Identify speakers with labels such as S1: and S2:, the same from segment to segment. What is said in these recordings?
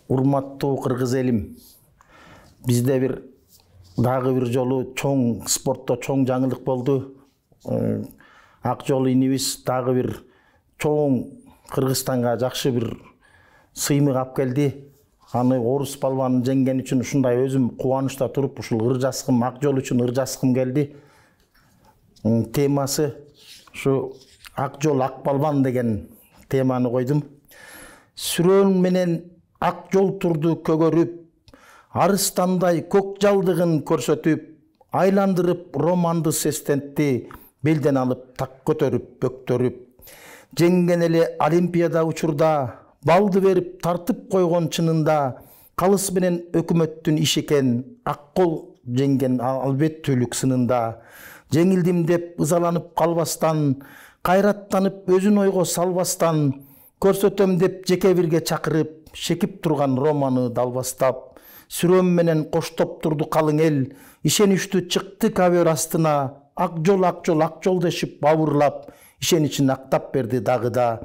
S1: Урматтуу кыргыз элим, бизде дагы бир жолу чоң спортто чоң жаңылык болду. Ак жол инибиз дагы бир чоң Кыргызстанга жакшы бир сыймык алып келди. Аны орус балбанын жеңген үчүн ушундай өзүм кубанычта туруп ушул ыржаскым, ак жол үчүн ыржаскым келди. Темасы ушу ак жол ак балбан деген теманы койдум. Сүрөөн менен ак жол турду көгөрүп, арыстандай көк жалдыгын көрсөтүп, айландырып романды сестентти, белден алып так көтөрүп, бөктөрүп. Жеңген эле Олимпиада учурда, балды берип тартып койгон чынында, калыс менен өкмөттүн иши экен, ак кол жеңген албеттүүлүк сынында. Жеңилдим деп ызаланып калбастан, кайраттанып өзүн ойго салбастан, көрсөтөм деп жеке бирге чакырып, шекип турган романы далбастап, сүрөм менен коштоп турду калың эл, ишеничтүү чыкты ковер астына, ак жол дешип бабырлап, ишеничин актап берди дагы да.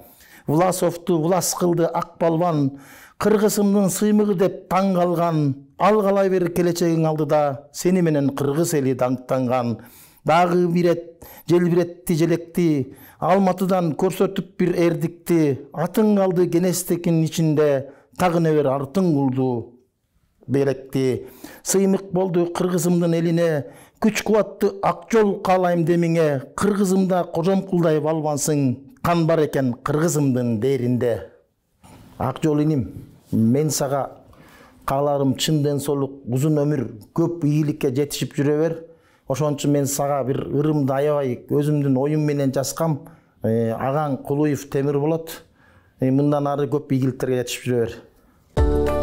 S1: Власовду влас кылды ак балбан, кыргызымдын сыймыгы деп таң калган, алгалай бер келечегиң алдыда, сени менен кыргыз эли даңктанган. Дагы бирет желбиретти желекти, Алматыдан көрсөтүп бир эрдикти, атың калды кенестекин ичинде, тагына бер артың кулду белекти. Сыймык болду кыргызымдын элине, күч кубатты ак жол каалайм демиңе, кыргызымда кожомкулдай балбансың, кан бар экен кыргызымдын дээринде. Ак жол иним, мен сага кааларым чын ден соолук, узун өмүр, көп ийгиликке жетишип жүрө бер. Ошон үчүн мен сага бир ырымды аябай өзүмдүн оюм менен жазгам. Агаң Кулуев Темир болот. Мындан ары көп ийгиликтерге жетишип жүрө бер.